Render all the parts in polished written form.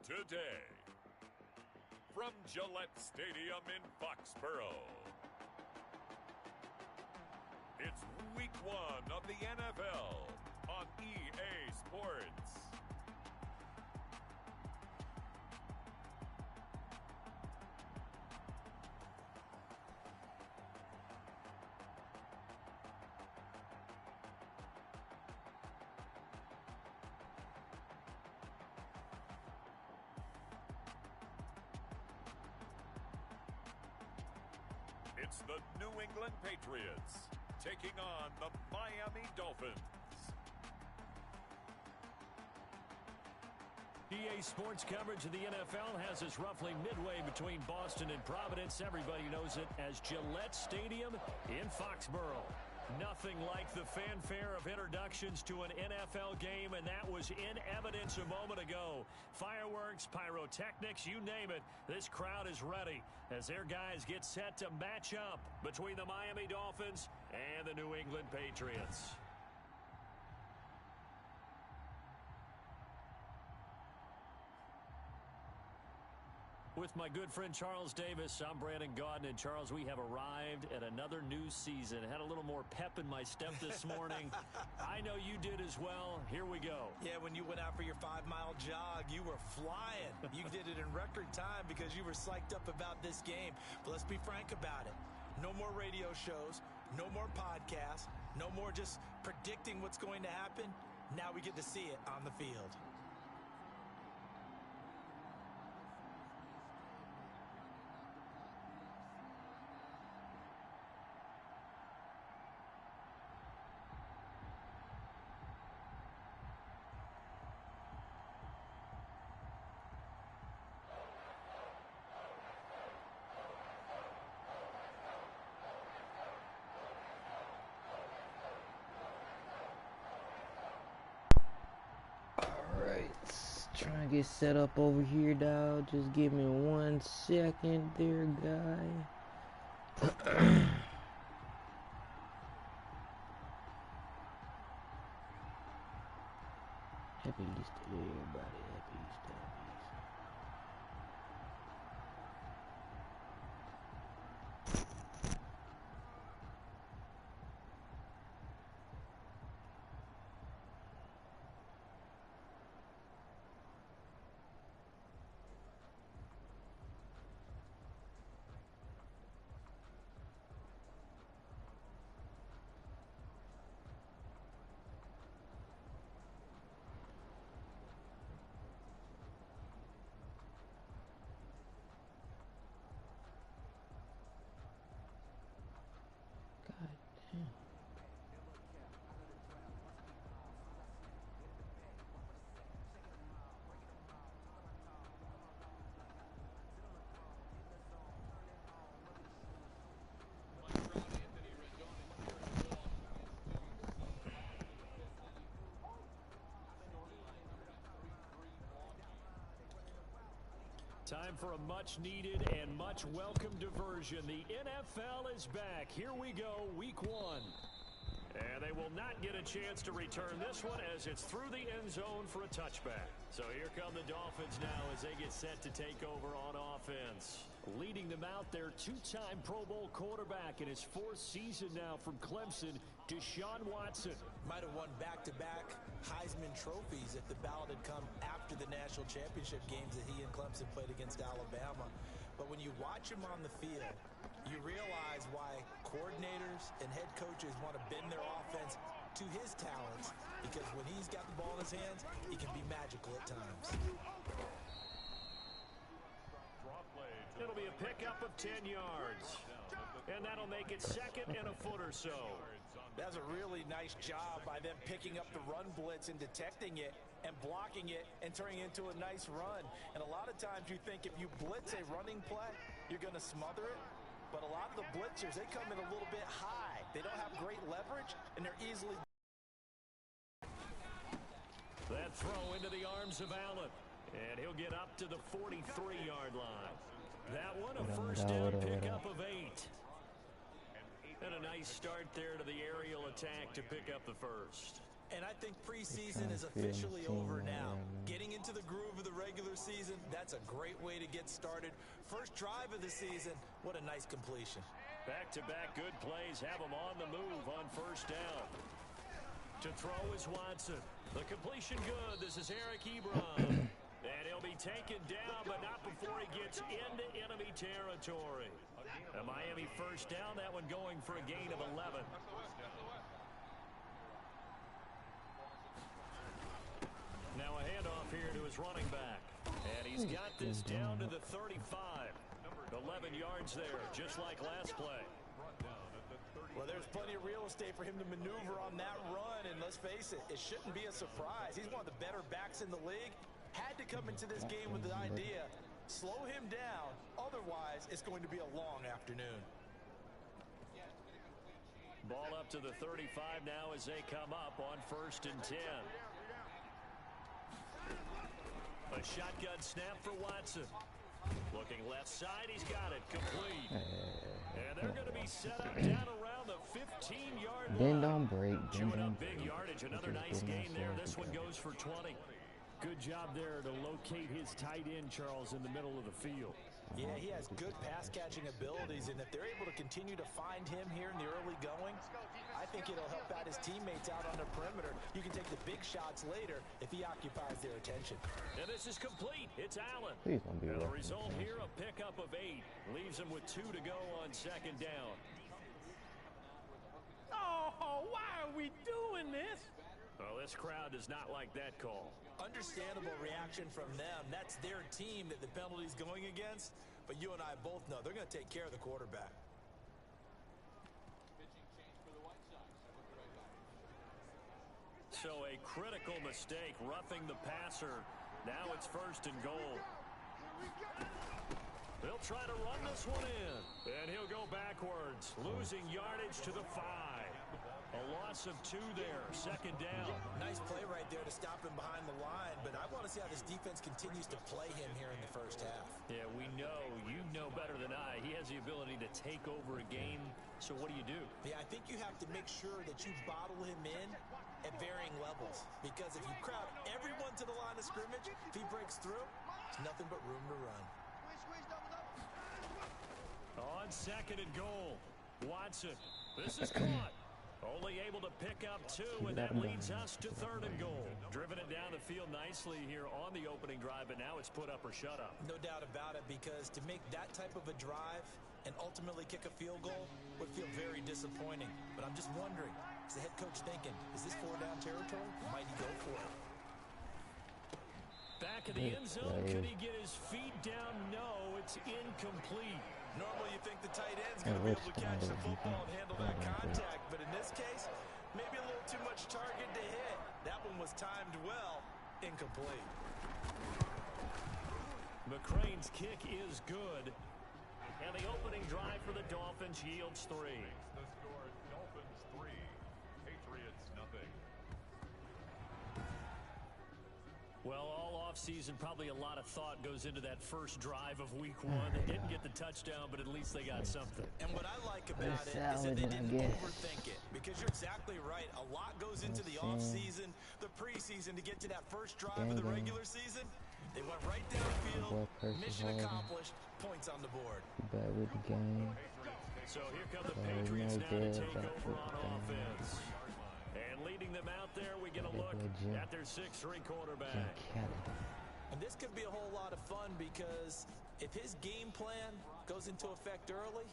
today. From Gillette Stadium in Foxborough, it's Week 1 of the NFL on EA Sports. It's the New England Patriots taking on the Miami Dolphins. EA Sports coverage of the NFL has us roughly midway between Boston and Providence. Everybody knows it as Gillette Stadium in Foxborough. Nothing like the fanfare of introductions to an NFL game, and that was in evidence a moment ago. Fireworks, pyrotechnics, you name it. This crowd is ready as their guys get set to match up between the Miami Dolphins and the New England Patriots. With my good friend Charles Davis, I'm Brandon Gaudin. And Charles, we have arrived at another new season. Had a little more pep in my step this morning. I know you did as well. Here we go. Yeah, when you went out for your 5-mile jog, you were flying. You did it in record time because you were psyched up about this game. But let's be frank about it. No more radio shows, no more podcasts, no more just predicting what's going to happen. Now we get to see it on the field. Trying to get set up over here, dog. Just give me 1 second there, guy. Happy Easter to everybody. Happy Easter. Time for a much-needed and much-welcome diversion. The NFL is back. Here we go, Week 1. And they will not get a chance to return this one as it's through the end zone for a touchback. So here come the Dolphins now as they get set to take over on offense. Leading them out, their two-time Pro Bowl quarterback in his 4th season now from Clemson, Deshaun Watson. Might have won back-to-back Heisman trophies if the ballot had come after the national championship games that he and Clemson played against Alabama. But when you watch him on the field, you realize why coordinators and head coaches want to bend their offense to his talents, because when he's got the ball in his hands, he can be magical at times. It'll be a pickup of 10 yards. And that'll make it 2nd and a foot or so. That's a really nice job by them picking up the run blitz and detecting it and blocking it and turning it into a nice run. And a lot of times you think if you blitz a running play, you're going to smother it. But a lot of the blitzers, they come in a little bit high. They don't have great leverage, and they're easily... That throw into the arms of Allen. And he'll get up to the 43-yard line. That one, a first down pickup of 8. And a nice start there to the aerial attack to pick up the first. And I think preseason is officially over now. Getting into the groove of the regular season, that's a great way to get started. First drive of the season, what a nice completion. Back-to-back good plays have him on the move on first down. To throw is Watson. The completion good. This is Eric Ebron. And he'll be taken down, but not before he gets into enemy territory. A Miami first down, that one going for a gain of 11. Now a handoff here to his running back. And he's got this down to the 35. 11 yards there, just like last play. Well, there's plenty of real estate for him to maneuver on that run, and let's face it, it shouldn't be a surprise. He's one of the better backs in the league. Had to come into this game with the idea, slow him down, otherwise it's going to be a long afternoon. Ball up to the 35 now as they come up on 1st and 10. A shotgun snap for Watson. Looking left side, he's got it complete. And they're going to be set up down around the 15-yard line. Then don't break. Chewing up big yardage. Another nice gain there. This one goes for 20. Good job there to locate his tight end, Charles, in the middle of the field. Yeah, he has good pass-catching abilities, and if they're able to continue to find him here in the early going, I think it'll help out his teammates out on the perimeter. You can take the big shots later if he occupies their attention. And this is complete. It's Allen. And the result here, a pickup of 8. Leaves him with 2 to go on 2nd down. Oh, why are we doing this? Well, this crowd does not like that call. Understandable reaction from them. That's their team that the penalty's going against. But you and I both know they're going to take care of the quarterback. So a critical mistake, roughing the passer. Now it's 1st and goal. They'll try to run this one in. And he'll go backwards, losing yardage to the 5. A loss of 2 there, 2nd down. Nice play right there to stop him behind the line, but I want to see how this defense continues to play him here in the first half. Yeah, we know. You know better than I. He has the ability to take over a game, so what do you do? Yeah, I think you have to make sure that you bottle him in at varying levels, because if you crowd everyone to the line of scrimmage, if he breaks through, there's nothing but room to run. On 2nd and goal, Watson. This is caught. Only able to pick up 2, and that leads us to 3rd and goal. Driven it down the field nicely here on the opening drive, but now it's put up or shut up. No doubt about it, because to make that type of a drive and ultimately kick a field goal would feel very disappointing. But I'm just wondering, is the head coach thinking, is this 4-down territory? Might he go for it? Back in the end zone, could he get his feet down? No, it's incomplete. Normally you think the tight end's going to be able to catch the football and handle that contact, but in this case, maybe a little too much target to hit. That one was timed well, incomplete. McCrane's kick is good, and the opening drive for the Dolphins yields 3. The score, Dolphins 3, Patriots nothing. Well, all offseason, probably a lot of thought goes into that first drive of week 1. They didn't get the touchdown, but at least they got something. And what I like about it is that they didn't overthink it, because you're exactly right. A lot goes into the offseason, the preseason, to get to that first drive of the regular season. They went right downfield, mission accomplished, points on the board. Bad with the game. So here come the Patriots now to take over on offense. And leading them out there, we get a look at their 6'3" quarterback. And this could be a whole lot of fun, because if his game plan goes into effect early,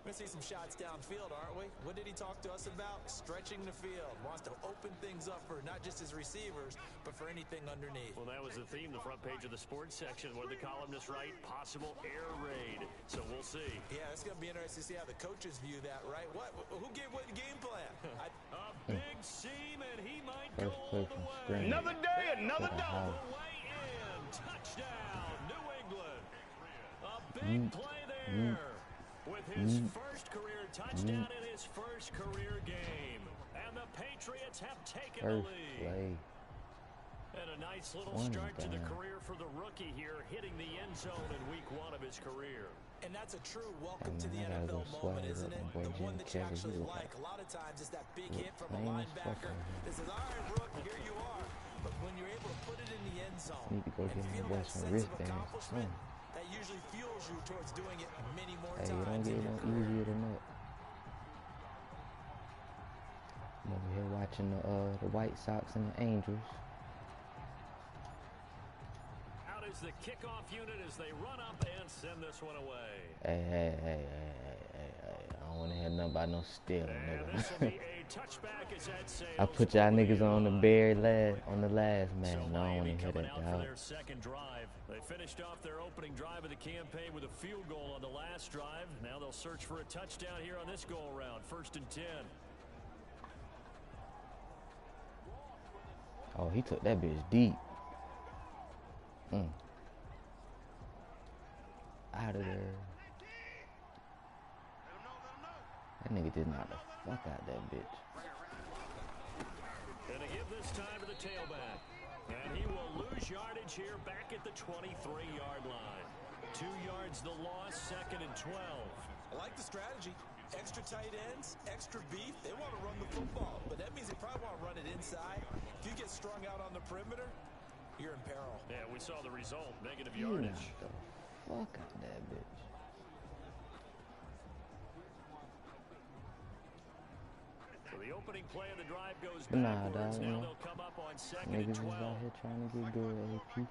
we're going to see some shots downfield, aren't we? What did he talk to us about? Stretching the field. Wants to open things up for not just his receivers, but for anything underneath. Well, that was the theme, the front page of the sports section. What did the columnist write? Possible air raid. So we'll see. Yeah, it's going to be interesting to see how the coaches view that, right? Who gave what game plan? A big seam, and he might go all the way. Another day, another dog. The way in. Touchdown, New England. A big play there. With his first career touchdown in his first career game. And the Patriots have taken the lead. And a nice little One start to the down. career for the rookie here, hitting the end zone in week 1 of his career. And that's a true welcome to the Man, I gotta NFL go moment, swag isn't up it? my boy The one Jim that you Kelly. He actually look like. A lot of times it's that big look hit from a plain as fuck linebacker right here. that says, all right, Rook, here you are. But when you're able to put it in the end zone Need to go and get my feel boy that some sense of wristbands. accomplishment, that usually fuels you towards doing it many more Hey, it don't times get in no your career. easier than that. I'm over here watching the White Sox and the Angels. Out is the kickoff unit as they run up and send this one away. Hey. I don't want to hear nothing about no stealing, And this will nigga. be a touchback as that sails I put y'all over niggas on the on the last So man. No, I don't Miami want to hear coming that, out for dog. their second drive. They finished off their opening drive of the campaign with a field goal on the last drive. Now they'll search for a touchdown here on this go-around. 1st and 10. Oh, he took that bitch deep. Out of there. That nigga did not the fuck out that bitch. And to give this time to the tailback. And he will lose yardage here back at the 23-yard line. 2 yards the loss, 2nd and 12. I like the strategy. Extra tight ends, extra beef. They want to run the football, but that means they probably want to run it inside. If you get strung out on the perimeter, you're in peril. Yeah, we saw the result. Negative He yardage. knocked the fuck out that bitch. So the opening play of the drive goes Nah, backwards. dog, Now man. they'll come up on 2nd and Niggas is 12. out here trying to get good, AP.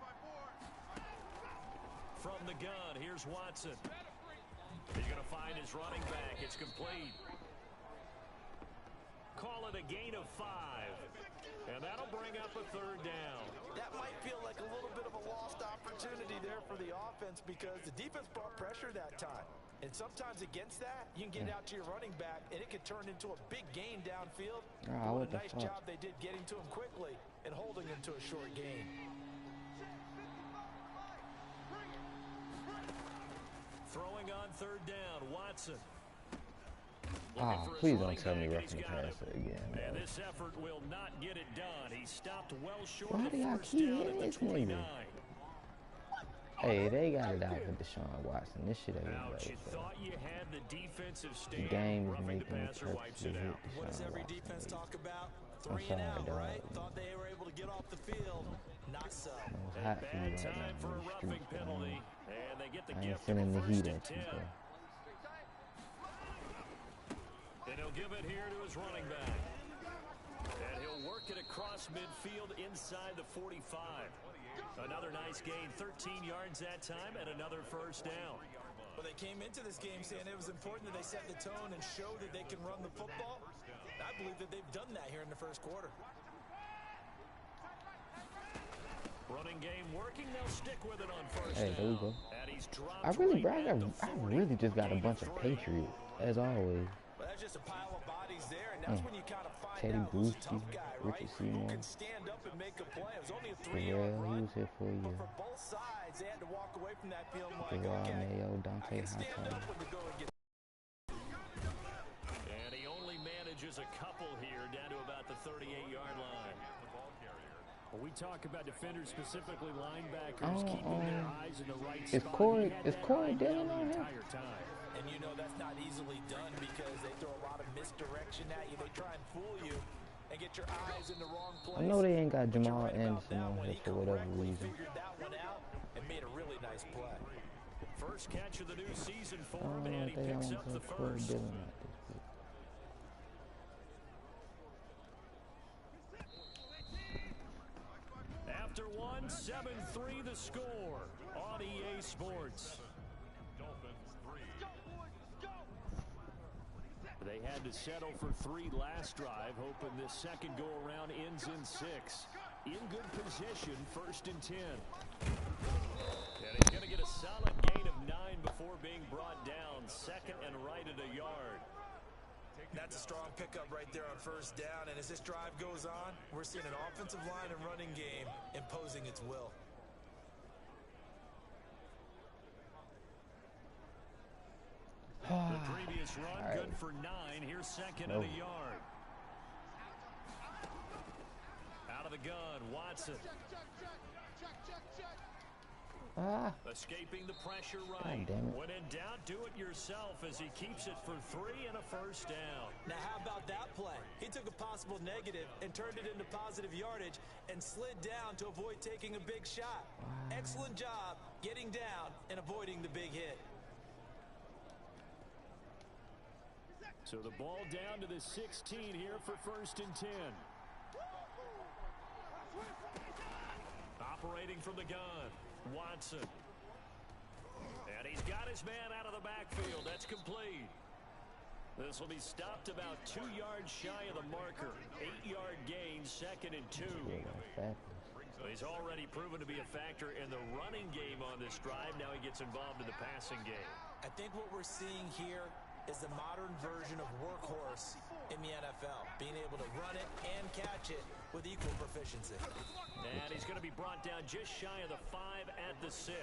From the gun, here's Watson. He's going to find his running back. It's complete. Call it a gain of 5. And that'll bring up a 3rd down. That might feel like a little bit of a lost opportunity there for the offense because the defense brought pressure that time. And sometimes against that, you can get out to your running back, and it could turn into a big gain downfield. Oh, What a what the nice fuck? job they did getting to him quickly and holding him to a short gain. Throwing on 3rd down, Watson. Ah, please don't tell me roughing the passer again, And bro. this effort will not get it done. He stopped well short Why of do the y'all 1st keep down hitting at the this 29. nigga? Hey, they got it out for Deshaun Watson. This shit ain't Ouch, you right, bro. thought you had the defensive The stand. game is Roughing the making me passer wipes it purposely hit out. What does Deshaun every Watson. defense talk about? I'm 3 and sorry, out, dog. right? Thought they were able to get off the field. Not so. It's hot for you Bad right time now for a in these roughing streets, penalty. man. And they get the I ain't gift of sending a the 1st heat and at you, 10. bro. And he'll give it here to his running back. And he'll work it across midfield inside the 45. Another nice gain, 13 yards that time, and another 1st down. Well, they came into this game saying it was important that they set the tone and show that they can run the football. I believe that they've done that here in the 1st quarter. Running game working, they'll stick with it on 1st Hey, there we down. go. And he's dropped I really, right bro, at the I 40. really just got a Gain bunch of 3. Patriots, as always. Well, that's just a pile of bodies there, and that's when you kind of find Teddy out who's a Bruschi, tough guy, right? Richard Who Seymour. can stand up and make a play. It was only a Terrell, 3-yard he run, was here for a but year. for both sides, they had to walk away from that feeling like, Gerard okay, Mayo, I Dante can stand Hawthorne. up when the going gets. And he only manages a couple here down to about the 38-yard line. When we talk about defenders, specifically linebackers, keeping their eyes in the right Is spot. Corey- He had is that Corey eye Dillon down on the here? entire time. And you know that's not easily done because they throw a lot of misdirection at you. They try and fool you and get your eyes in the wrong place. I know they ain't got But you're Jamal right about Anderson that on one. here He for whatever correctly reason. figured that one out and made a really nice play. First catch of the new season for I him, don't and he think I picks want up to the have Corey first. Dillon out this week. After one, 7-3 the score on EA Sports. They had to settle for 3 last drive, hoping this second go-around ends in 6. In good position, 1st and 10. And he's going to get a solid gain of 9 before being brought down. 2nd and right at a yard. That's a strong pickup right there on 1st down. And as this drive goes on, we're seeing an offensive line and running game imposing its will. The previous run, good for 9. Here's 2nd and a yard. Out of of the gun, Watson. Escaping the pressure right. When in doubt, do it yourself as he keeps it for 3 and a first down. Now, how about that play? He took a possible negative and turned it into positive yardage and slid down to avoid taking a big shot. Excellent job getting down and avoiding the big hit. So the ball down to the 16 here for 1st and 10. Operating from the gun, Watson. And he's got his man out of the backfield. That's complete. This will be stopped about 2 yards shy of the marker. 8-yard gain, 2nd and 2. He's already proven to be a factor in the running game on this drive. Now he gets involved in the passing game. I think what we're seeing here is the modern version of workhorse in the NFL, being able to run it and catch it with equal proficiency. And he's going to be brought down just shy of the 5 at the 6.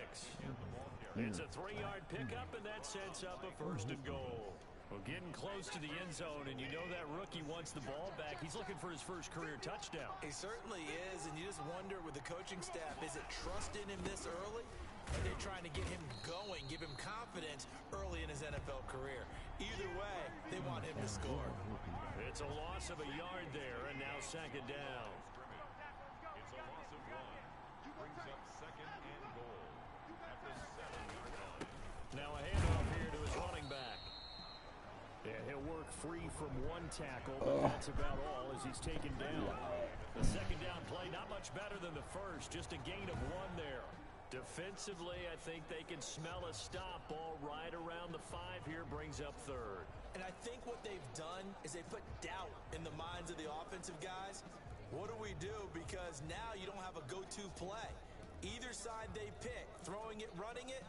It's a 3-yard pickup, and that sets up a 1st and goal. Well, getting close to the end zone, and you know that rookie wants the ball back. He's looking for his first career touchdown. He certainly is, and you just wonder with the coaching staff, is it trust in him this early? Or they're trying to get him going, give him confidence early in his NFL career. Either way, they want him to score. It's a loss of a yard there, and now 2nd down. It's a loss of 1. Brings up 2nd and goal at the 7-yard line. Now a handoff here to his running back. Yeah, he'll work free from 1 tackle, but that's about all as he's taken down. The 2nd down play, not much better than the first, just a gain of 1 there. Defensively, I think they can smell a stop. Ball right around the 5 here, brings up 3rd. And I think what they've done is they put doubt in the minds of the offensive guys. What do we do? Because now you don't have a go-to play. Either side they pick, throwing it, running it,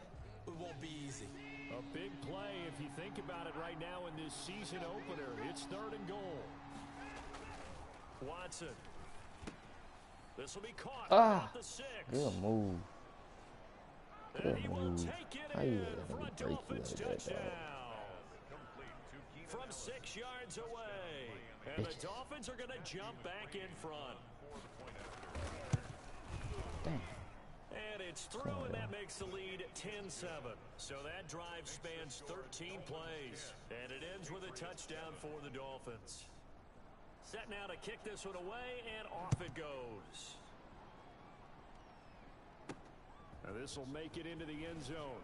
it won't be easy. A big play if you think about it right now in this season opener. It's 3rd and goal. Watson. This will be caught at the 6. Good move. And he will take it in for a Dolphins touchdown. From 6 yards away. And the Dolphins are going to jump back in front. Damn. And it's through, and that makes the lead 10-7. So that drive spans 13 plays. And it ends with a touchdown for the Dolphins. Set now to kick this one away, and off it goes. Now this will make it into the end zone.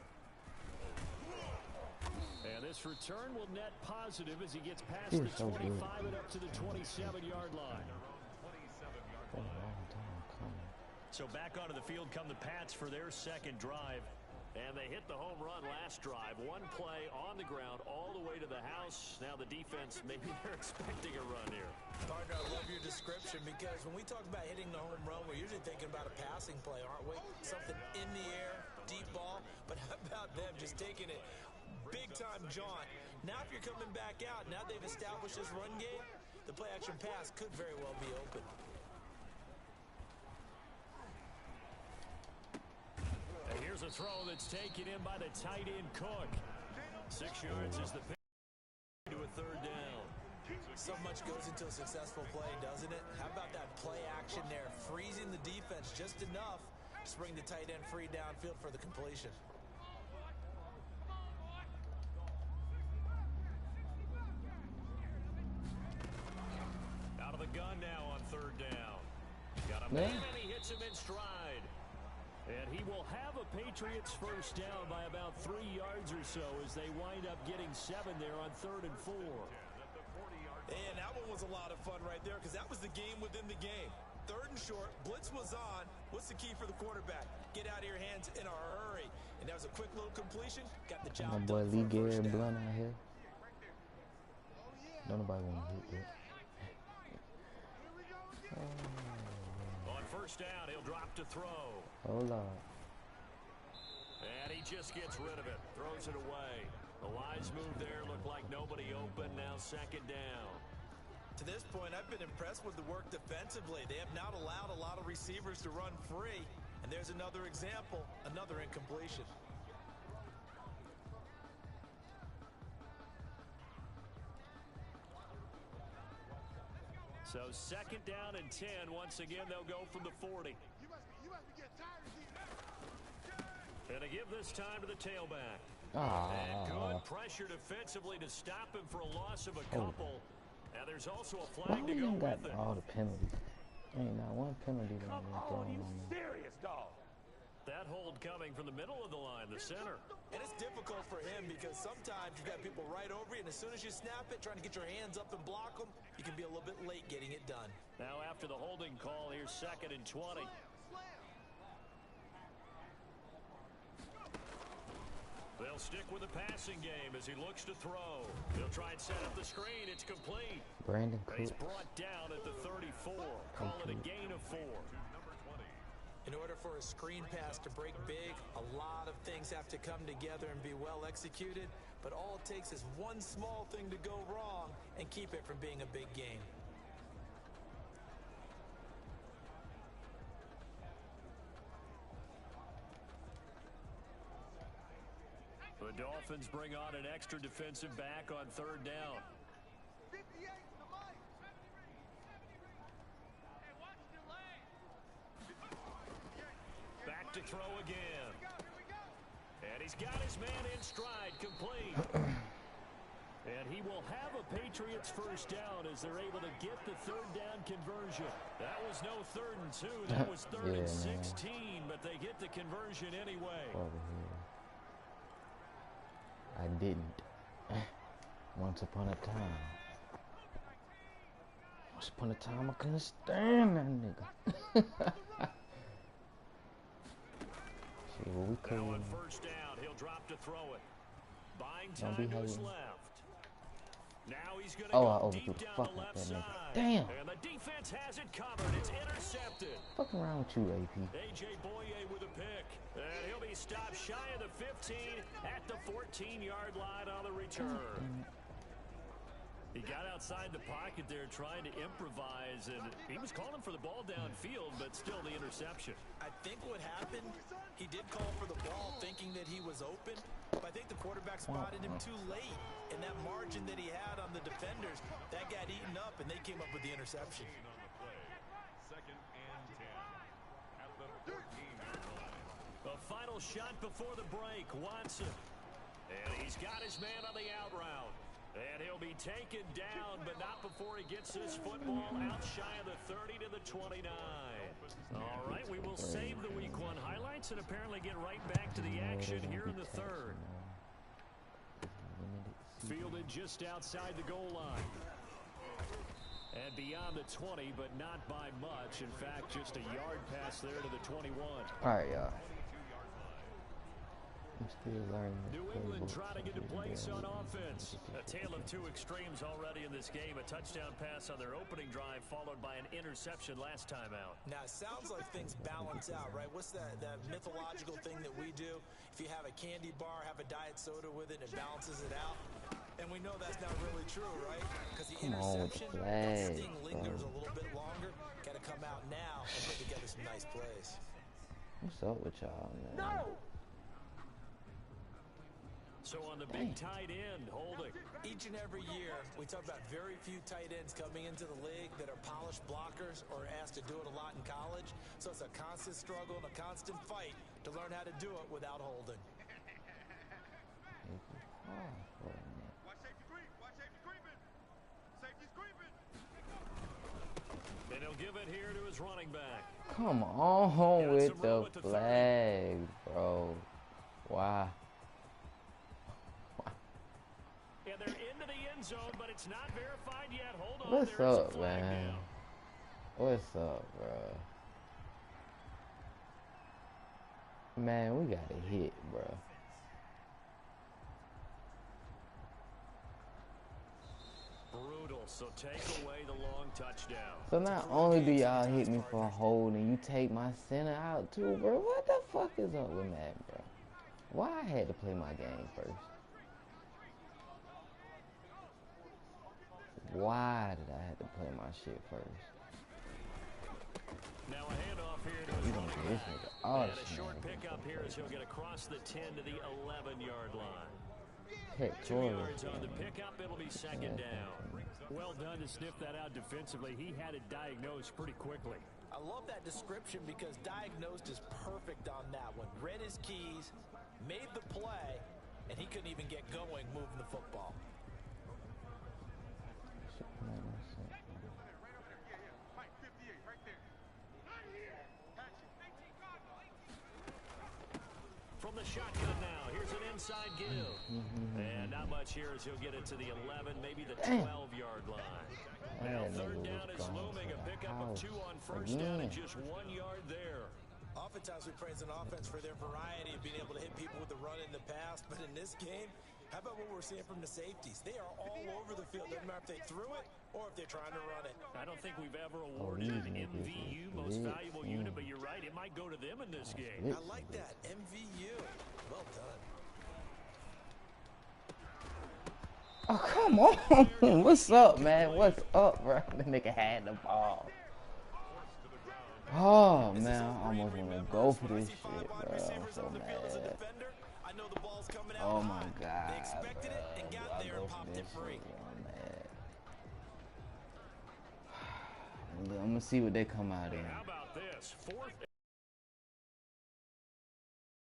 And this return will net positive as he gets past the 25 and up to the 27-yard line. So back onto the field come the Pats for their 2nd drive. And they hit the home run last drive. 1 play on the ground all the way to the house. Now the defense, maybe they're expecting a run here. Partner, I love your description because when we talk about hitting the home run, we're usually thinking about a passing play, aren't we? Something in the air, deep ball. But how about them just taking it big-time jaunt? Now if you're coming back out, now they've established this run game, the play-action pass could very well be open. And here's a throw that's taken in by the tight end Cook. 6 yards is the pick to a 3rd down. So much goes into a successful play, doesn't it? How about that play action there, freezing the defense just enough to bring the tight end free downfield for the completion. Out of the gun now on 3rd down. Got a man and he hits him in stride. And he will have a Patriots first down by about 3 yards or so as they wind up getting 7 there on 3rd and 4. And that one was a lot of fun right there because that was the game within the game. 3rd and short, blitz was on. What's the key for the quarterback? Get out of your hands in a hurry. And that was a quick little completion. Got the job done. My boy Lee Garrett Blunt out here. Don't nobody want to hit that. On 1st down, he'll drop to throw. Hold on. And he just gets rid of it. Throws it away. The wise move there. Looked like nobody open. Now 2nd down. To this point, I've been impressed with the work defensively. They have not allowed a lot of receivers to run free. And there's another example, another incompletion. So 2nd down and 10. Once again, they'll go from the 40. And to give this time to the tailback. And good pressure defensively to stop him for a loss of a couple. Now there's also a flag to go with it. All the penalties. Ain't not one penalty that I'm throwing on me. Serious, dog. That hold coming from the middle of the line, the center. And it's difficult for him because sometimes you've got people right over you, and as soon as you snap it, trying to get your hands up and block them, you can be a little bit late getting it done. Now after the holding call, here's 2nd and 20. They'll stick with the passing game as he looks to throw. He'll try and set up the screen. It's complete. Brandon He's Cooks. brought down at the 34. Call it a gain of 4. In order for a screen pass to break big, a lot of things have to come together and be well executed, but all it takes is one small thing to go wrong and keep it from being a big game. The Dolphins bring on an extra defensive back on 3rd down. Back to throw again. And he's got his man in stride, complete. And he will have a Patriots 1st down as they're able to get the 3rd down conversion. That was no 3rd and 2. That was 3rd and 16, but they get the conversion anyway. Over here. I didn't. Once upon a time. Once upon a time, I couldn't stand that nigga. See what we could. Now on 1st down, he'll drop to throw it. Buying time to his left. Now he's going to go deep down the left side. Damn. And the defense has it covered. It's intercepted. What's around with you, AP? A.J. Boye with a pick. And he'll be stopped shy of the 15 at the 14-yard line on the return. He got outside the pocket there trying to improvise, and he was calling for the ball downfield, but still the interception. I think what happened, he did call for the ball thinking that he was open, but I think the quarterback spotted him too late. And that margin that he had on the defenders, that got eaten up, and they came up with the interception. On the play. 2nd and 10. At the 14-yard line. A final shot before the break. Watson. And he's got his man on the out route. And he'll be taken down, but not before he gets his football out shy of the 30 to the 29. All right, we will save the Week 1 highlights and apparently get right back to the action here in the 3rd. Fielded just outside the goal line. And beyond the 20, but not by much. In fact, just a yard pass there to the 21. All right, y'all. I'm still learning. New England trying to get a place on offense. A tale of 2 extremes already in this game. A touchdown pass on their opening drive, followed by an interception last time out. Now, it sounds like things balance out, right? What's that mythological thing that we do? If you have a candy bar, have a diet soda with it, it balances it out. And we know that's not really true, right? Because the interception, that sting lingers a little bit longer. Got to come out now and put together some nice plays. What's up with y'all, man? No! So on the big tight end, holding. Each and every year, we talk about very few tight ends coming into the league that are polished blockers or asked to do it a lot in college. So it's a constant struggle and a constant fight to learn how to do it without holding. Watch safety creep. Watch safety creeping. Safety's creeping. And he'll give it here to his running back. Come on with the flag, bro. Why? Yeah, they're into the end zone, but it's not verified yet. Hold on. What's up, man? What's up, bro? Man, we got a hit, bro. Brutal, so take away the long touchdown. So not only do y'all hit me for a hold and you take my center out too, bro. What the fuck is up with that, bro? Why I had to play my game first? Why did I have to play my shit first? Now a handoff here to his running back. And a short pickup here as he'll get across the 10 to the 11-yard line. pectoral. yards on the pickup. It'll be second down. Well done to sniff that out defensively. He had it diagnosed pretty quickly. I love that description because diagnosed is perfect on that one. Read his keys, made the play, and he couldn't even get going moving the football. From the shotgun now, here's an inside give. And not much here as he'll get it to the 11, maybe the 12-yard line. Now third down is looming, a pickup of 2 on first down and just 1 yard there. Oftentimes we praise an offense for their variety of being able to hit people with the run in the past, but in this game, how about what we're seeing from the safeties? They are all over the field. Doesn't matter if they threw it or if they're trying to run it. I don't think we've ever awarded an MVU, most valuable unit, but you're right, it might go to them in this game. I like that, MVU. Well done. Oh, come on. What's up, man? What's up, bro? The nigga had the ball. Oh, man. I almost want to go for this shit, bro. I'm so mad. Oh, my God. They expected it and got there and popped it free. I'm mad. I'm going to see what they come out in. How about this? Fourth.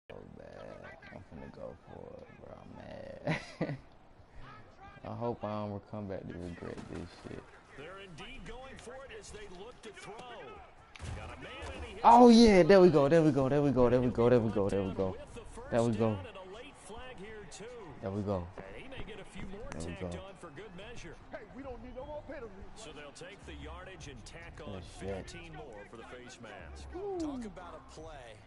So bad. I'm finna go for it, bro. I'm mad. I hope I don't come back to regret this shit. They're indeed going for it as they look to throw. Got a man and he hits. Oh yeah, there we go, there we go, there we go, there we go, there we go, there we go. There we go. There we go. And he may get a few more tacked on for good measure. Hey, we don't need no more penalties. So they'll take the yardage and tack on 15 more for the face mask. Talk about a play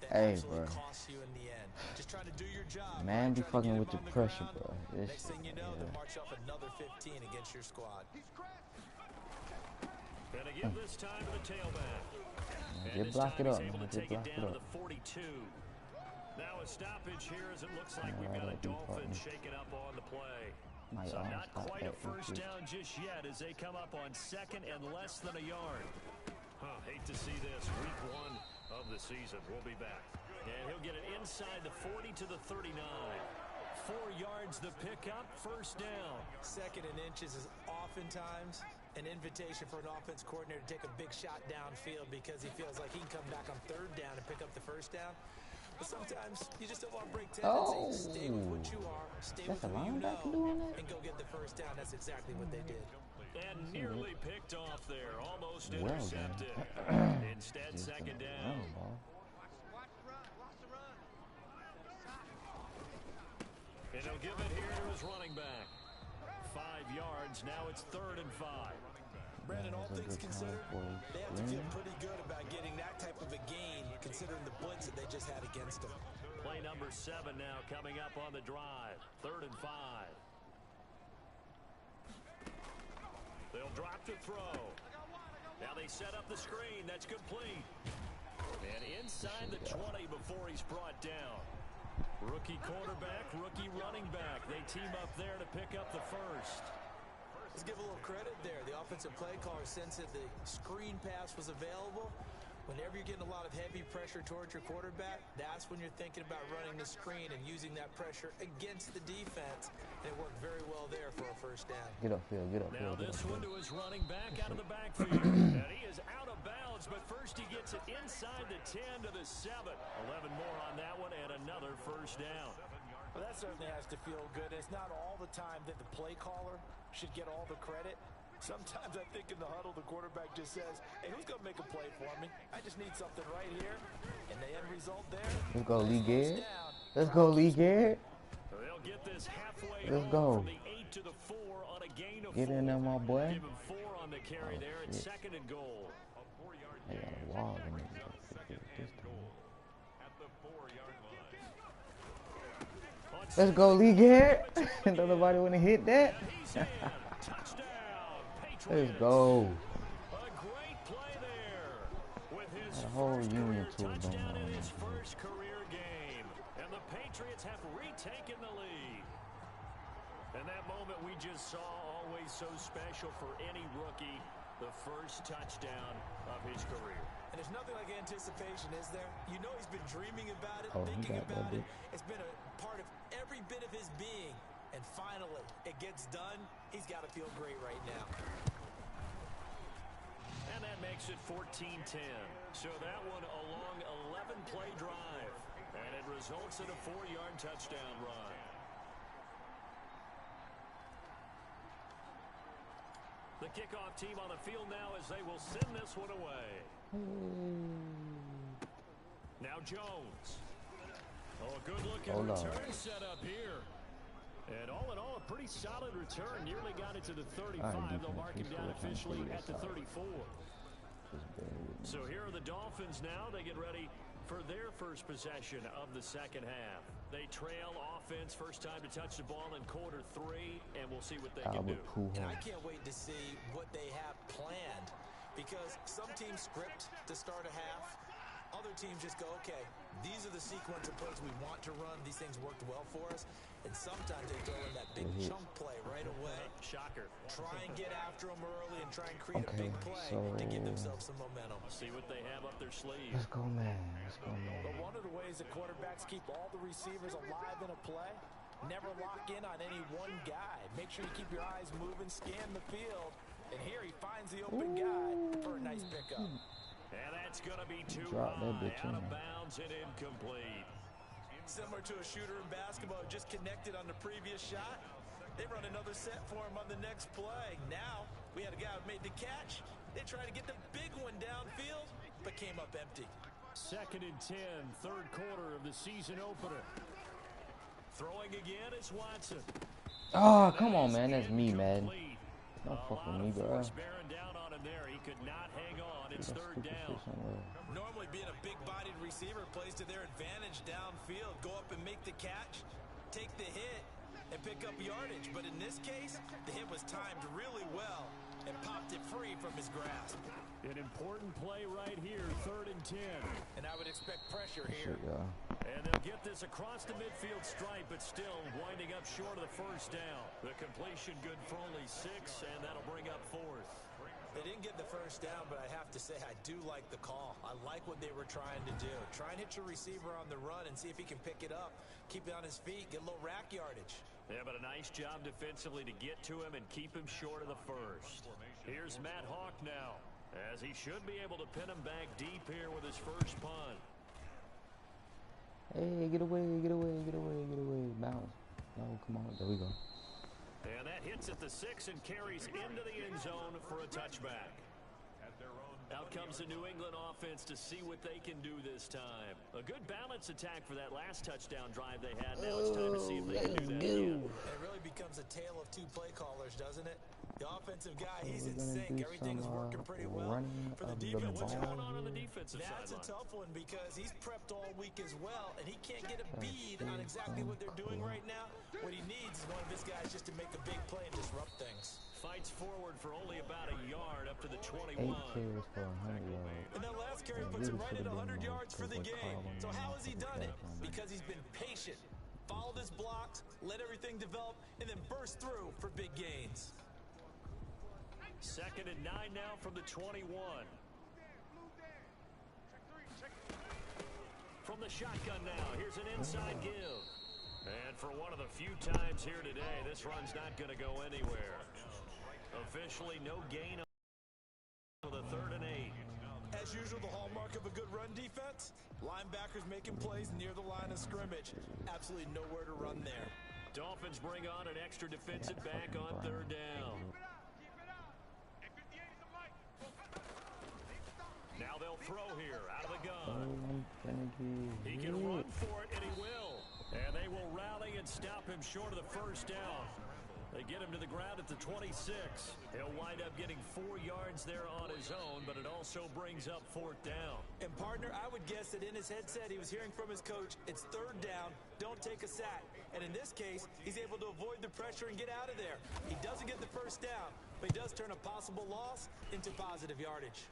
that actually costs you in the end. Just trying to do your job. Man, be fucking with the pressure, bro. Next thing you know, they'll march off another 15 against your squad. Gonna give this time to the tailback. Just block it up, able to man. Just take it block it down to up. the 42. Now a stoppage here as it looks like we've got a Dolphin shaking up on the play. So not quite a first down just yet as they come up on second and less than a yard. Hate to see this. Week 1 of the season. We'll be back. And he'll get it inside the 40 to the 39. 4 yards the pickup, first down. Second and inches is oftentimes an invitation for an offense coordinator to take a big shot downfield because he feels like he can come back on third down and pick up the first down. But sometimes you just don't want to break tendencies. Stay with what you are, stay with who you know, and go get the first down. That's exactly what they did. And nearly picked off there, almost intercepted. Instead, second down. And he'll give it here to his running back. 5 yards, now it's 3rd and 5. Brandon, all things considered, they have to feel pretty good about getting that type of a gain considering the blitz that they just had against them. Play number 7 now coming up on the drive. 3rd and 5. They'll drop to throw. Now they set up the screen. That's complete. And inside the 20 before he's brought down. Rookie quarterback, rookie running back. They team up there to pick up the first. Let's give a little credit there. The offensive play caller sensed that the screen pass was available. Whenever you're getting a lot of heavy pressure towards your quarterback, that's when you're thinking about running the screen and using that pressure against the defense. And it worked very well there for a first down. Get upfield, get upfield. Now this one to his running back out of the backfield. And he is out of bounds, but first he gets it inside the 10 to the 7. 11 more on that one and another first down. Well, that certainly has to feel good. It's not all the time that the play caller should get all the credit. Sometimes I think in the huddle, the quarterback just says, hey, who's going to make a play for me? I just need something right here. And the end result there. Let's go, Lee Garrett. Let's go, Lee Garrett. They'll get this halfway Let's go. from the 8 to the 4 on a gain of 4. Get in there, my boy. Give him 4 on the carry there. It's 2nd and goal. I got a wall in there. Let's go, Lee Garrett. Don't nobody want to hit that. Let's go. A great play there with his The whole first union career tool going touchdown on. in his first career game. And the Patriots have retaken the lead. And that moment we just saw, always so special for any rookie, the first touchdown of his career. And there's nothing like anticipation, is there? You know he's been dreaming about it, Oh, thinking he got that about it. bitch. It's been a part of every bit of his being. And finally, it gets done. He's got to feel great right now. And that makes it 14-10. So that one a long 11-play drive. And it results in a 4-yard touchdown run. The kickoff team on the field now as they will send this one away. Now Jones. Oh, a good-looking return set up here. And all in all, a pretty solid return. Nearly got it to the 35. They'll mark him down officially at the 34. So here are the Dolphins now. They get ready for their first possession of the second half. They trail offense, first time to touch the ball in quarter 3, and we'll see what they can do. And I can't wait to see what they have planned, because some teams script to start a half. Other teams just go, okay, these are the sequence of plays we want to run. These things worked well for us. And sometimes they throw in that big chunk play right away. Shocker. Try and get after them early and try and create a big play to give themselves some momentum. See what they have up their sleeve. Let's go, man. Let's go, man. But one of the ways that quarterbacks keep all the receivers alive in a play, never lock in on any one guy. Make sure you keep your eyes moving, scan the field. And here he finds the open guy for a nice pickup. And that's going to be too high, out of bounds and incomplete. Similar to a shooter in basketball who just connected on the previous shot. They run another set for him on the next play. Now, we had a guy who made the catch. They tried to get the big one downfield, but came up empty. 2nd and 10, third quarter of the season opener. Throwing again is Watson. Oh, come on, man. That's me, man. Don't fuck with me, bro. Bearing down on him there. He could not hang on. It's 3rd down. Normally being a big-bodied receiver plays to their advantage downfield. Go up and make the catch, take the hit, and pick up yardage. But in this case, the hit was timed really well and popped it free from his grasp. An important play right here, 3rd and 10. And I would expect pressure here. And they'll get this across the midfield stripe, but still winding up short of the first down. The completion good for only 6, and that'll bring up 4th. They didn't get the first down, but I have to say I do like the call. I like what they were trying to do. Try and hit your receiver on the run and see if he can pick it up, keep it on his feet, get a little rack yardage. Yeah, but a nice job defensively to get to him and keep him short of the first. Here's Matt Hawk now, as he should be able to pin him back deep here with his first punt. Hey, get away, get away, get away, get away. Bounce. No, come on. There we go. And that hits at the 6 and carries into the end zone for a touchback. Out comes the New England offense to see what they can do this time. A good balance attack for that last touchdown drive they had. Now it's time to see if they can do that again. It really becomes a tale of 2 play callers, doesn't it? The offensive guy, he's in sync. Everything's working pretty well. For the defense, what's going on the defensive side? That's a tough one because he's prepped all week as well, and he can't get a bead on exactly what they're doing right now. What he needs is one of his guys just to make a big play and disrupt things. Fights forward for only about a yard up to the 21. 8 carries for 100 yards. And that last carry puts him right at 100 yards for the game. So how has he done it? Because he's been patient, followed his blocks, let everything develop, and then burst through for big gains. 2nd and 9 now from the 21. From the shotgun now, here's an inside give. And for one of the few times here today, this run's not going to go anywhere. Officially no gain for the 3rd and 8. As usual, the hallmark of a good run defense, linebackers making plays near the line of scrimmage. Absolutely nowhere to run there. Dolphins bring on an extra defensive back on 3rd down. Now they'll throw here out of the gun. He can run for it, and he will. And they will rally and stop him short of the first down. They get him to the ground at the 26. He'll wind up getting 4 yards there on his own, but it also brings up 4th down. And, partner, I would guess that in his headset he was hearing from his coach, it's 3rd down, don't take a sack. And in this case, he's able to avoid the pressure and get out of there. He doesn't get the first down, but he does turn a possible loss into positive yardage.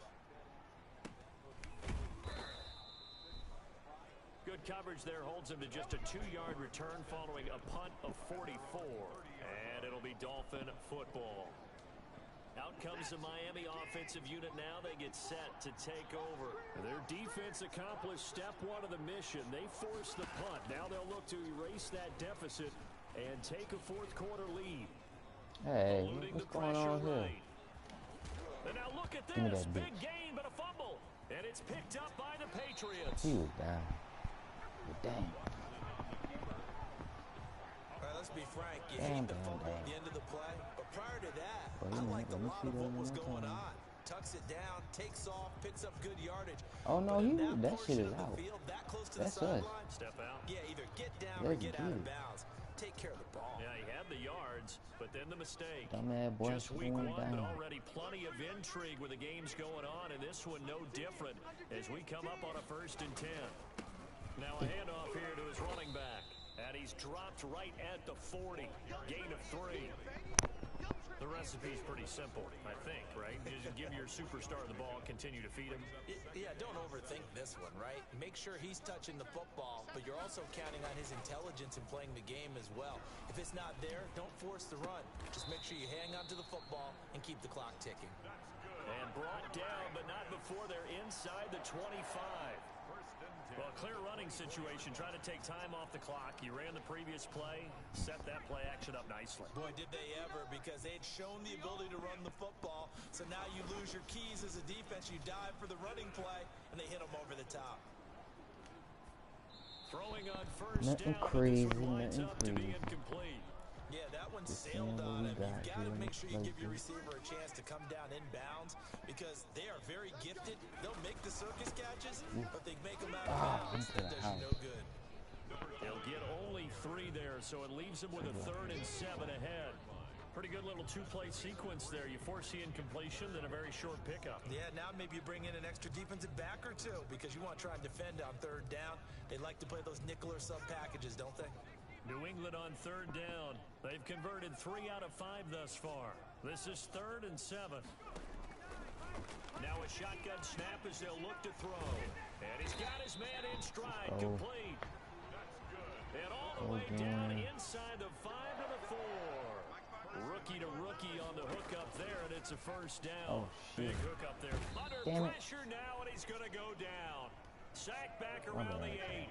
Good coverage there holds him to just a 2-yard return following a punt of 44. And it'll be Dolphin football. Out comes the Miami offensive unit now. They get set to take over. Their defense accomplished step one of the mission. They forced the punt. Now they'll look to erase that deficit and take a fourth quarter lead. Hey, what's going on here? And now look at this. Big gain, but a fumble. And it's picked up by the Patriots. He was down. Dang. All right, let's be frank. You hate the fumble at the end of the play. But prior to that, I liked a lot of what was going on. Tucks it down, takes off, picks up good yardage. Oh, no, that shit is out. That's us. Step out. Yeah, either get down or get out of bounds. Take care of the ball. Yeah, he had the yards, but then the mistake. Boy, just week one, but already plenty of intrigue with the games going on, and this one no different as we come up on a 1st and 10. Now a handoff here to his running back, and he's dropped right at the 40. Gain of 3. The recipe's pretty simple, I think, right? You just give your superstar the ball, continue to feed him. Yeah, don't overthink this one, right? Make sure he's touching the football, but you're also counting on his intelligence in playing the game as well. If it's not there, don't force the run. Just make sure you hang on to the football and keep the clock ticking. And brought down, but not before they're inside the 25. Well, clear running situation. Try to take time off the clock. You ran the previous play, set that play action up nicely. Boy, did they ever, because they had shown the ability to run the football. So now you lose your keys as a defense. You dive for the running play, and they hit them over the top. Throwing on first nothing down, crazy, but this one winds up to be crazy. incomplete. Yeah, that one sailed on him. You've got to make sure you give your receiver a chance to come down inbounds because they are very gifted. They'll make the circus catches, but they make them out of bounds. That does you no good. They'll get only 3 there, so it leaves them with a 3rd and 7 ahead. Pretty good little 2-play sequence there. You force the incompletion, then a very short pickup. Yeah, now maybe you bring in an extra defensive back or 2 because you want to try and defend on 3rd down. They like to play those nickel or sub packages, don't they? New England on 3rd down. They've converted 3 out of 5 thus far. This is 3rd and 7. Now a shotgun snap as they'll look to throw. And he's got his man in stride. Complete. And all the way down inside the 5 to the 4. Rookie to rookie on the hookup there, and it's a 1st down. Big hookup there. Under pressure now, and he's going to go down. Sack back around the 8.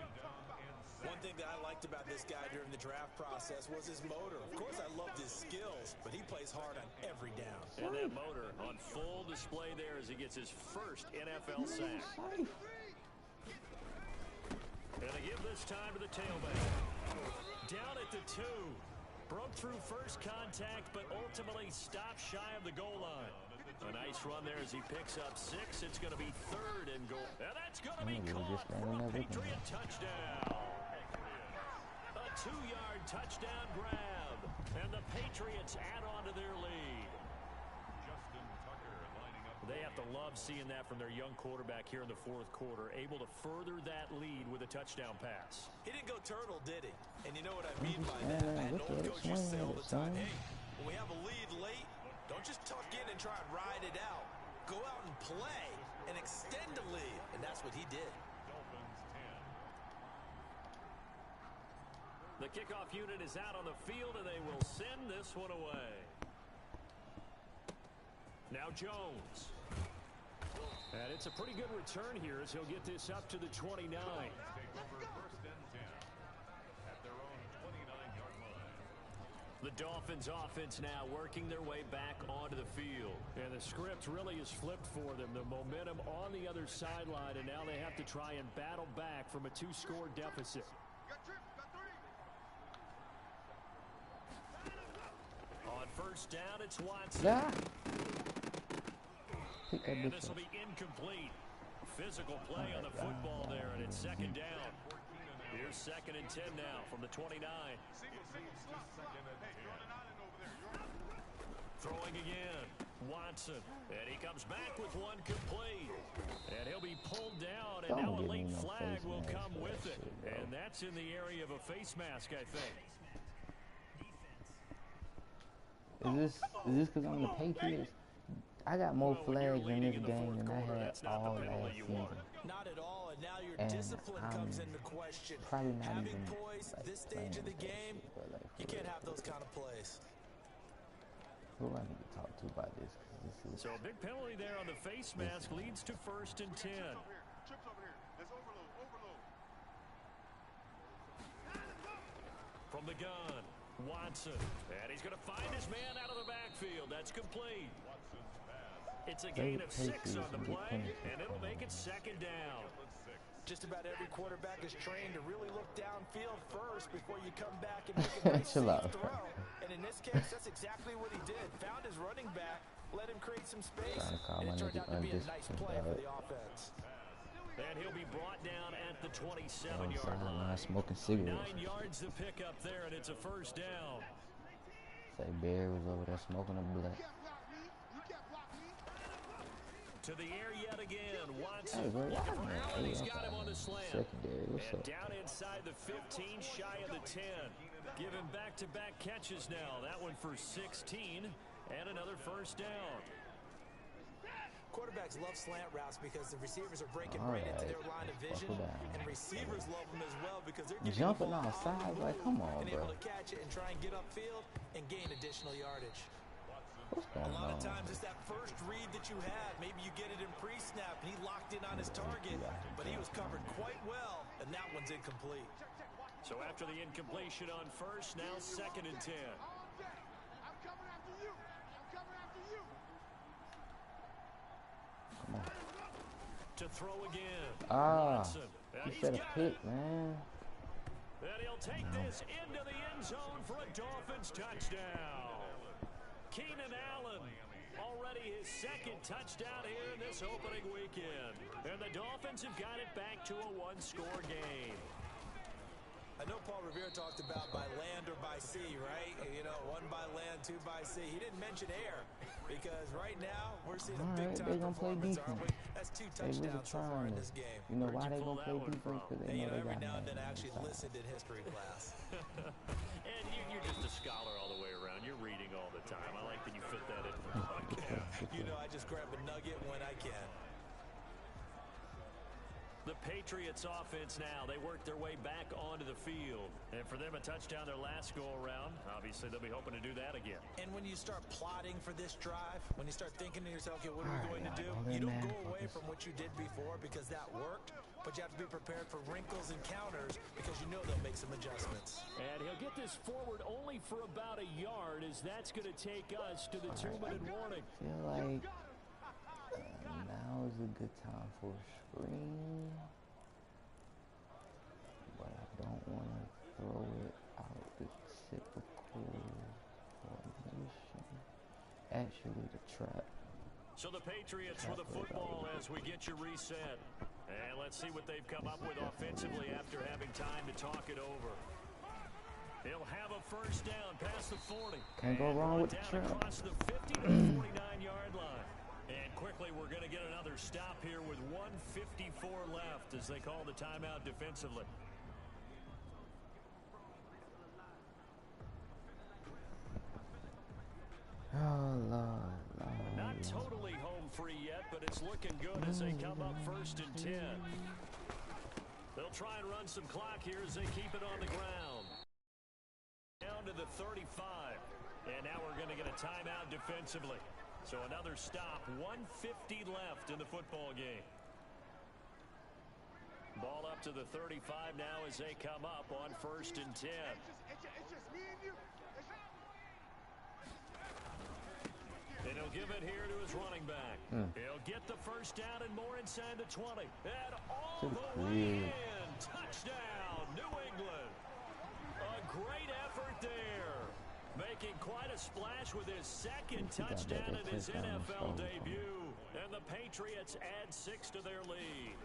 One thing that I liked about this guy during the draft process was his motor. Of course, I loved his skills, but he plays hard on every down. And that motor on full display there as he gets his first NFL sack. And they give this time to the tailback. Down at the 2. Broke through first contact, but ultimately stopped shy of the goal line. A nice run there as he picks up 6. It's going to be 3rd and goal. And that's going to be caught for a Patriot touchdown. A 2-yard touchdown grab. And the Patriots add on to their lead. They have to love seeing that from their young quarterback here in the 4th quarter, able to further that lead with a touchdown pass. He didn't go turtle, did he? And you know what I mean by that? I had an old coach used to say all the time, hey, when we have a lead late, don't just tuck in and try and ride it out. Go out and play and extend the lead. And that's what he did. The kickoff unit is out on the field, and they will send this one away. Now Jones. And it's a pretty good return here as he'll get this up to the 29. The Dolphins offense now working their way back onto the field. And the script really is flipped for them. The momentum on the other sideline, and now they have to try and battle back from a 2-score deficit. On first down, it's Watson. And this will be incomplete. Physical play on the football there, and it's 2nd down. Here's 2nd and 10 now from the 29. Throwing again. Watson. And he comes back with one complete. And he'll be pulled down, and now a late flag will come with it. And that's in the area of a face mask, I think. Is this because I'm the Patriots? I got more flags in this game than I had all last season. Not at all, and now your discipline comes into question. Probably not Having even poise this stage of the game, you can't have those kind of plays. Who I need to talk to about this? This is so a big penalty there on the face mask leads to 1st and 10. Chips over here. Let's overload. From the gun, Watson. And he's going to find his man out of the backfield. That's complete. It's a gain of 6 on the play, and it'll make it 2nd down. Just about every quarterback is trained to really look downfield first before you come back and make a nice safe throw. And in this case, that's exactly what he did. Found his running back, let him create some space, and it turned out to be a nice play for the offense. And he'll be brought down at the 27-yard line. Smoking cigarettes. 9 yards to pick up there, and it's a 1st down. Say Barry was over there smoking a blunt. To the air yet again, Watson. Hey, bro, Allen, he's got him on the slant. Secondary, what's and up? Down inside the 15, shy of the 10. Given back-to-back catches now. That one for 16, and another 1st down. Quarterbacks love slant routes because the receivers are breaking right into their line of vision, and receivers love them as well because they're jumping outside. Like, come on, and bro. able to catch it and try and get upfield and gain additional yardage. What's going on? A lot of on? times it's that first read that you have. Maybe you get it in pre-snap and he locked in on his target, but he was covered quite well, and that one's incomplete. So after the incompletion on 1st, now 2nd and 10. I'm coming after you. Come on. To throw again. Watson. He said a pick, man. And he'll take this into the end zone for a Dolphins touchdown. Keenan Allen, already his 2nd touchdown here in this opening weekend. And the Dolphins have got it back to a 1-score game. I know Paul Revere talked about by land or by sea, right? You know, 1 by land, 2 by sea. He didn't mention air because right now we're seeing a big-time performance, aren't we? That's 2 touchdowns so far in this game. You know why they gonna play defense? Because they know they every got now and then I man actually inside. listened in history class. And you're just a scholar all the way around. You're reading all the time. I like that you fit that in the podcast. You know, I just grab a nugget when I can. The Patriots offense now, they work their way back onto the field. And for them, a touchdown their last go-around. Obviously, they'll be hoping to do that again. And when you start plotting for this drive, when you start thinking to yourself, okay, what are we going to do? You don't go away from what you did before because that worked, but you have to be prepared for wrinkles and counters because you know they'll make some adjustments. And he'll get this forward only for about a yard, as that's going to take us to the 2-minute warning. I feel like now is a good time for a screen, but I don't want to throw it out the typical formation. Actually, the trap. So the Patriots with the football as we get you reset. And let's see what they've come up with offensively after having time to talk it over. He'll have a 1st down past the 40. Can't go wrong with the trap. Across the 50 to the 49-yard line. And quickly, we're going to get another stop here with 1:54 left as they call the timeout defensively. Oh, Lord. Not totally home free yet, but it's looking good as they come up 1st and 10. They'll try and run some clock here as they keep it on the ground. Down to the 35. And now we're going to get a timeout defensively. So another stop, 1:50 left in the football game. Ball up to the 35 now as they come up on 1st and 10. It's just me and you. And he'll give it here to his running back. He'll get the 1st down and more inside the 20. And all the way in. Touchdown, New England. A great effort there. Making quite a splash with his 2nd touchdown in his NFL debut. And the Patriots add 6 to their lead.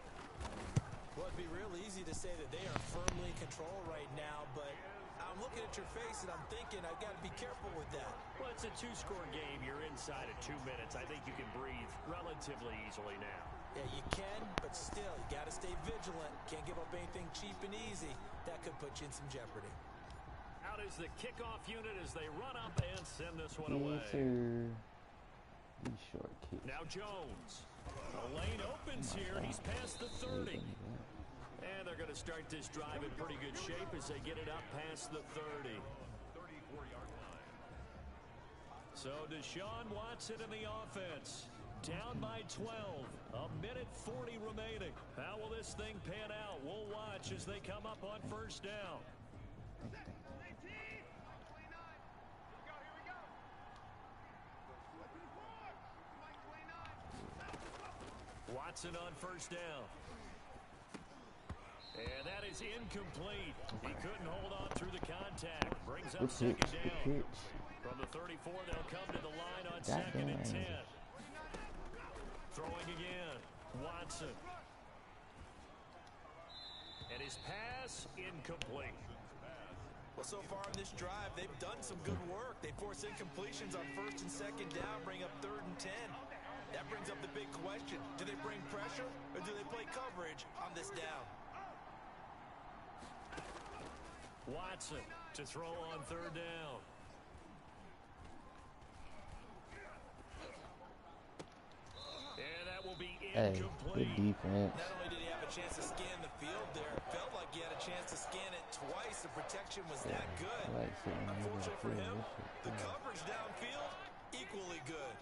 Well, it'd be real easy to say that they are firmly in control right now, but I'm looking at your face and I'm thinking I've got to be careful with that. Well, it's a 2-score game. You're inside of 2 minutes. I think you can breathe relatively easily now. Yeah, you can, but still, you got to stay vigilant. Can't give up anything cheap and easy. That could put you in some jeopardy. Out is the kickoff unit as they run up and send this one away. Short kick. Now Jones. The lane opens here. He's past the 30. And they're going to start this drive in pretty good shape as they get it up past the 30. 34-yard line. So Deshaun Watson in the offense. Down by 12. A minute 40 remaining. How will this thing pan out? We'll watch as they come up on first down. Watson on first down. And that is incomplete. He couldn't hold on through the contact. Brings up second down. From the 34, they'll come to the line on second and 10. Throwing again. Watson. And his pass incomplete. Well, so far in this drive, they've done some good work. They force incompletions on first and second down, bring up third and 10. That brings up the big question. Do they bring pressure or do they play coverage on this down? Watson to throw on third down. And that will be incomplete. Good defense. Not only did he have a chance to scan the field there, it felt like he had a chance to scan it twice. The protection was that good. Unfortunately for him, the coverage downfield, equally good.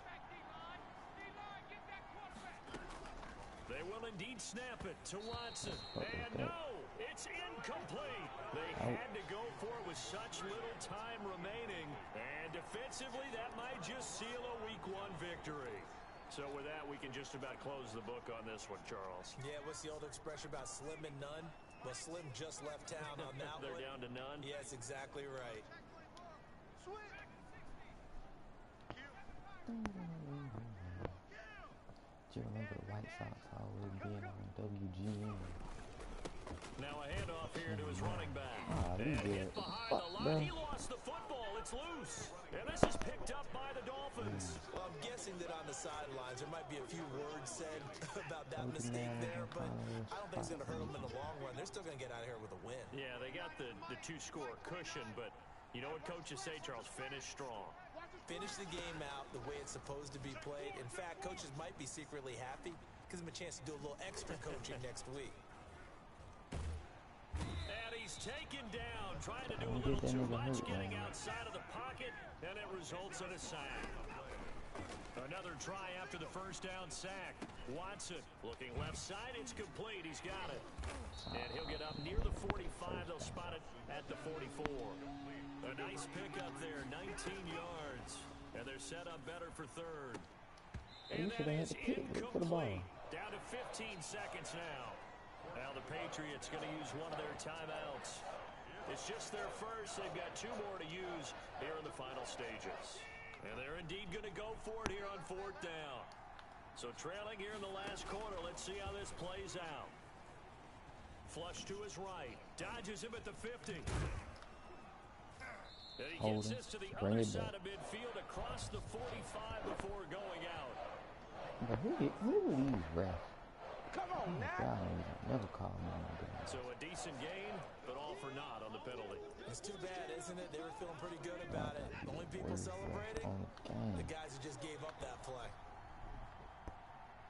They will indeed snap it to Watson. And no, it's incomplete. They had to go for it with such little time remaining. And defensively, that might just seal a Week 1 victory. So with that, we can just about close the book on this one, Charles. Yeah, what's the old expression about slim and none? Well, Slim just left town on that They're one. down to none? Yes, exactly right. Do you remember the White Sox always being on WGN? Now a handoff here to his running back. He and did. hit behind the line. He lost the football. It's loose. And this is picked up by the Dolphins. Well, I'm guessing that on the sidelines there might be a few words said about that mistake there, but I don't think it's going to hurt them in the long run. They're still going to get out of here with a win. Yeah, they got the two-score cushion, but you know what coaches say, Charles? Finish strong. Finish the game out the way it's supposed to be played. In fact, coaches might be secretly happy. Gives them a chance to do a little extra coaching next week. And he's taken down, trying to do a little too much, getting outside of the pocket, and it results in a sack. Another try after the first down sack. Watson looking left side. It's complete. He's got it. And he'll get up near the 45. They'll spot it at the 44. A nice pickup there, 19 yards. And they're set up better for third. And that is incomplete. Down to 15 seconds now. Now the Patriots going to use one of their timeouts. It's just their first. They've got two more to use here in the final stages. And they're indeed going to go for it here on fourth down. So trailing here in the last quarter. Let's see how this plays out. Flush to his right. Dodges him at the 50. And he gets this to the other side of midfield across the 45 before going out. But who are these refs? Come on now. God, never call me on that. So a decent gain, but all for naught on the penalty. It's too bad, isn't it? They were feeling pretty good about it. The only people celebrating, the guys who just gave up that play.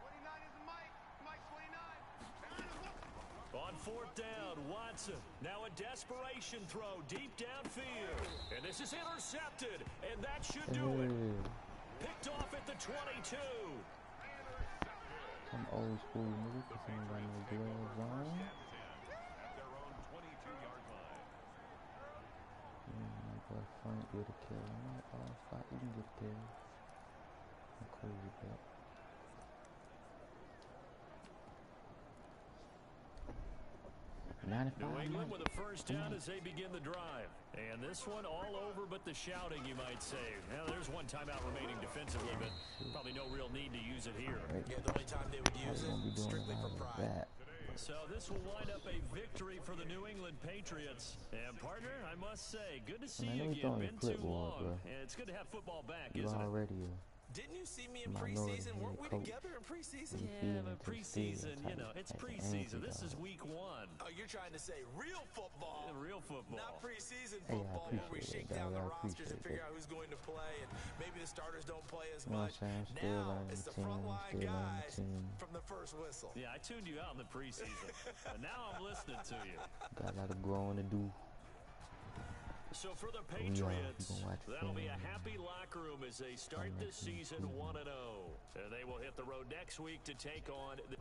29 is Mike. Mike 29. On fourth down, Watson. Now a desperation throw deep downfield. And this is intercepted, and that should do it. Picked off at the 22. Some old school niggas that ain't got no gloves on. At their own 22-yard line. My boy Frank get a kill. I'm like, oh, fuck, you can get a kill. I'm cool with that. New England with a first down as they begin the drive. And this one all over but the shouting, you might say. Now, there's one timeout remaining defensively, but probably no real need to use it here. Yeah, the only time they would use it, strictly for pride. So this will wind up a victory for the New England Patriots. And, partner, I must say, good to see you again. Been too long. And it's good to have football back, isn't it? Didn't you see me in preseason? Weren't we together in preseason? Yeah, but preseason, you know, it's preseason. This is week 1. Oh, you're trying to say real football. Real football. Not preseason football where we shake down the rosters and figure out who's going to play, and maybe the starters don't play as much. Now it's the frontline guys from the first whistle. Yeah, I tuned you out in the preseason, and now I'm listening to you. Got a lot of growing to do. So for the Patriots, that'll be a happy locker room as they start this season 1-0. And they will hit the road next week to take on the